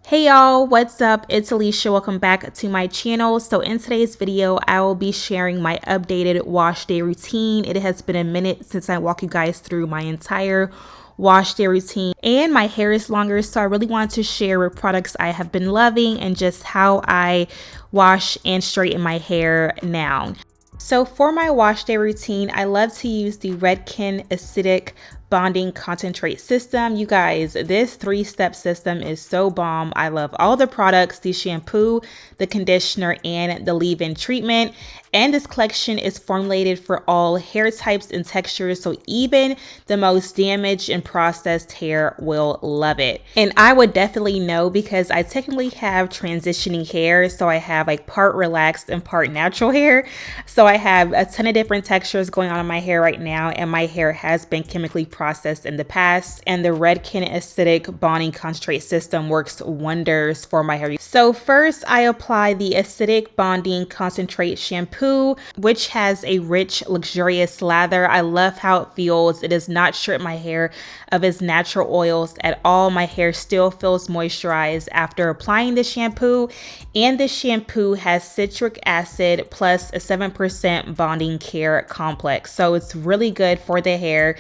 Hey y'all, what's up? It's Alisha. Welcome back to my channel. So in today's video, I will be sharing my updated wash day routine. It has been a minute since I walk you guys through my entire wash day routine, and my hair is longer, so I really want to share what products I have been loving and just how I wash and straighten my hair now. So for my wash day routine, I love to use the Redken Acidic Bonding Concentrate system. You guys, this 3-step system is so bomb. I love all the products, the shampoo, the conditioner, and the leave-in treatment. And this collection is formulated for all hair types and textures, so even the most damaged and processed hair will love it. And I would definitely know because I technically have transitioning hair, so I have like part relaxed and part natural hair. So I have a ton of different textures going on in my hair right now, and my hair has been chemically processed in the past, and the Redken Acidic Bonding Concentrate system works wonders for my hair. So first I apply the Acidic Bonding Concentrate shampoo, which has a rich, luxurious lather. I love how it feels. It does not strip my hair of its natural oils at all. My hair still feels moisturized after applying the shampoo, and the shampoo has citric acid plus a 7% bonding care complex. So it's really good for the hair.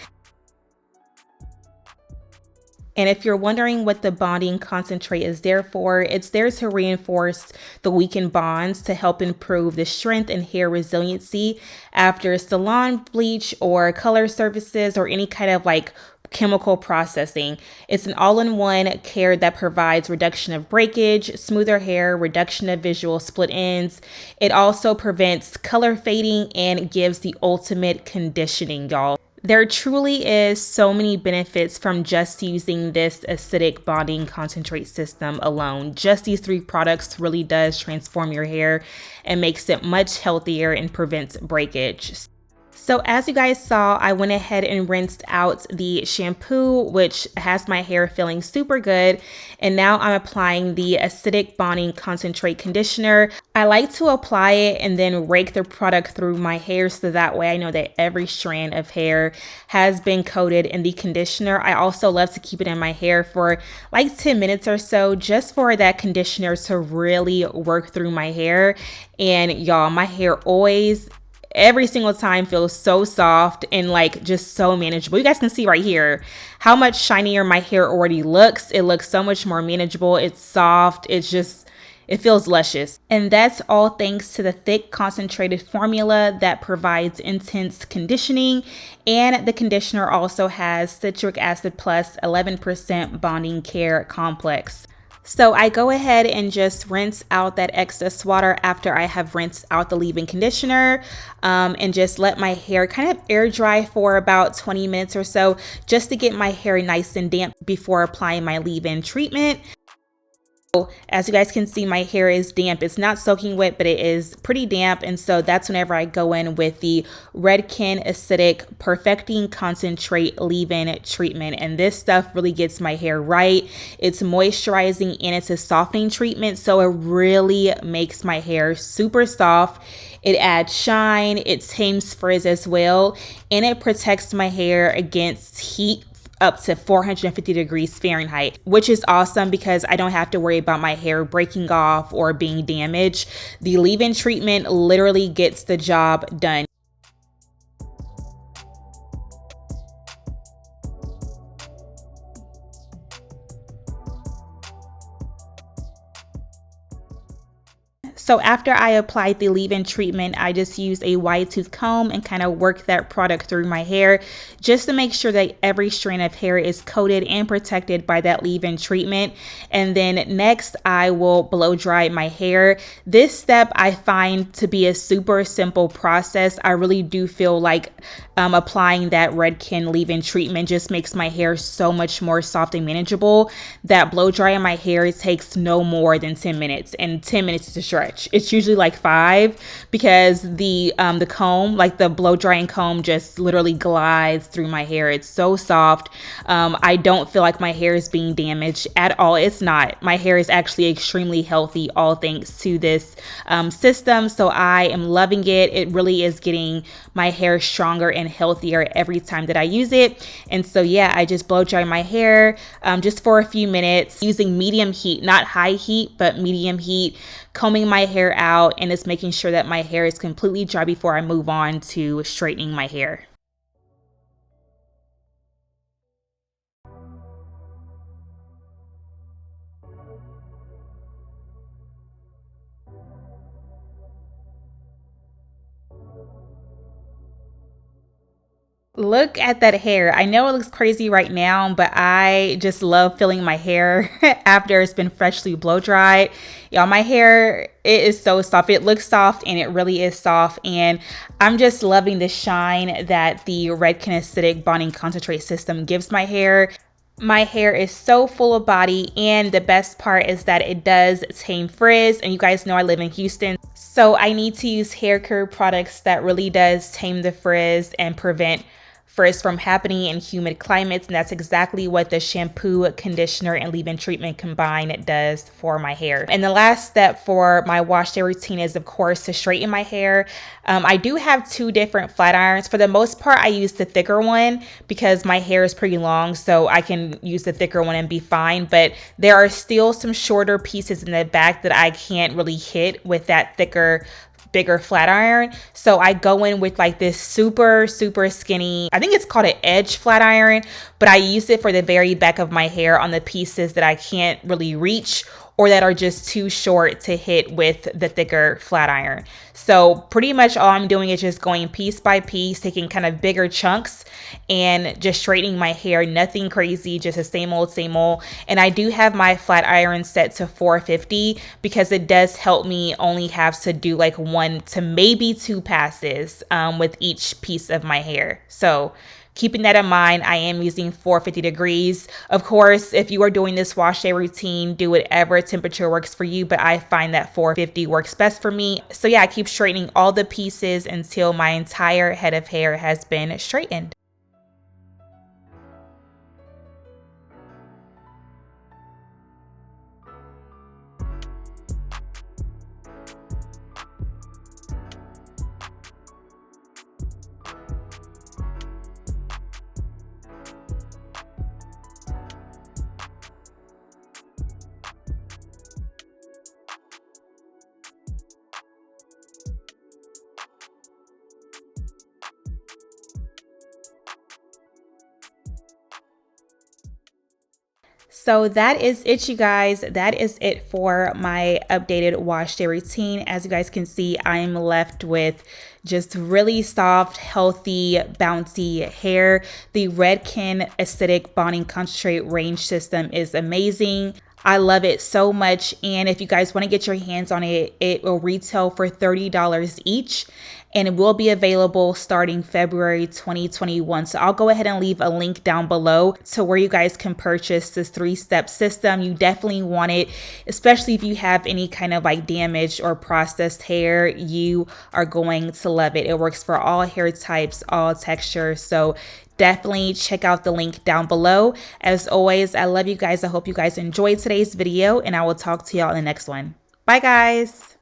And if you're wondering what the bonding concentrate is there for, it's there to reinforce the weakened bonds to help improve the strength and hair resiliency after salon bleach or color services or any kind of like chemical processing. It's an all-in-one care that provides reduction of breakage, smoother hair, reduction of visual split ends. It also prevents color fading and gives the ultimate conditioning, y'all. There truly is so many benefits from just using this acidic bonding concentrate system alone. Just these 3 products really does transform your hair and makes it much healthier and prevents breakage. So as you guys saw, I went ahead and rinsed out the shampoo, which has my hair feeling super good. And now I'm applying the Acidic Bonding Concentrate conditioner. I like to apply it and then rake the product through my hair so that way I know that every strand of hair has been coated in the conditioner. I also love to keep it in my hair for like 10 minutes or so just for that conditioner to really work through my hair. And y'all, my hair always every single time feels so soft and like just so manageable. You guys can see right here how much shinier my hair already looks. It looks so much more manageable. It's soft. It feels luscious. And that's all thanks to the thick concentrated formula that provides intense conditioning. And the conditioner also has citric acid plus 11% bonding care complex. So I go ahead and just rinse out that excess water after I have rinsed out the leave-in conditioner, and just let my hair kind of air dry for about 20 minutes or so just to get my hair nice and damp before applying my leave-in treatment. As you guys can see, my hair is damp. It's not soaking wet, but it is pretty damp. And so that's whenever I go in with the Redken Acidic Perfecting Concentrate leave-in treatment. And this stuff really gets my hair right. It's moisturizing and it's a softening treatment. So it really makes my hair super soft. It adds shine, it tames frizz as well, and it protects my hair against heat up to 450 degrees Fahrenheit, which is awesome because I don't have to worry about my hair breaking off or being damaged. The leave-in treatment literally gets the job done. So after I applied the leave-in treatment, I just used a wide tooth comb and kind of worked that product through my hair just to make sure that every strand of hair is coated and protected by that leave-in treatment. And then next I will blow dry my hair. This step I find to be a super simple process. I really do feel like applying that Redken leave-in treatment just makes my hair so much more soft and manageable. That blow drying my hair takes no more than 10 minutes, and 10 minutes to stretch. stretch. It's usually like 5 because the comb, like the blow drying comb, just literally glides through my hair. It's so soft. I don't feel like my hair is being damaged at all. It's not. My hair is actually extremely healthy, all thanks to this system. So I am loving it. It really is getting my hair stronger and healthier every time that I use it. And so yeah, I just blow dry my hair just for a few minutes using medium heat, not high heat, but medium heat, combing my hair out, and just making sure that my hair is completely dry before I move on to straightening my hair. Look at that hair. I know it looks crazy right now, but I just love feeling my hair after it's been freshly blow dried. Y'all, my hair, it is so soft. It looks soft and it really is soft. And I'm just loving the shine that the Redken Acidic Bonding Concentrate system gives my hair. My hair is so full of body, and the best part is that it does tame frizz, and you guys know I live in Houston, so I need to use hair care products that really does tame the frizz and prevent frizz from happening in humid climates, and that's exactly what the shampoo, conditioner, and leave-in treatment combined does for my hair. And the last step for my wash day routine is, of course, to straighten my hair. I do have 2 different flat irons. For the most part, I use the thicker one because my hair is pretty long, so I can use the thicker one and be fine. But there are still some shorter pieces in the back that I can't really hit with that thicker, bigger flat iron. So I go in with like this super skinny, I think it's called an edge flat iron, but I use it for the very back of my hair on the pieces that I can't really reach or that are just too short to hit with the thicker flat iron. So pretty much all I'm doing is just going piece by piece, taking kind of bigger chunks and just straightening my hair. Nothing crazy, just the same old, same old. And I do have my flat iron set to 450 because it does help me only have to do like 1 to maybe 2 passes with each piece of my hair. So keeping that in mind, I am using 450 degrees. Of course, if you are doing this wash day routine, do whatever temperature works for you, but I find that 450 works best for me. So yeah, I keep straightening all the pieces until my entire head of hair has been straightened. So that is it, you guys. That is it for my updated wash day routine. As you guys can see, I am left with just really soft, healthy, bouncy hair. The Redken Acidic Bonding Concentrate range system is amazing. I love it so much. And if you guys want to get your hands on it, it will retail for $30 each. And it will be available starting February 2021. So I'll go ahead and leave a link down below to where you guys can purchase this 3-step system. You definitely want it, especially if you have any kind of like damaged or processed hair. You are going to love it. It works for all hair types, all textures. So definitely check out the link down below. As always, I love you guys. I hope you guys enjoyed today's video, and I will talk to y'all in the next one. Bye, guys.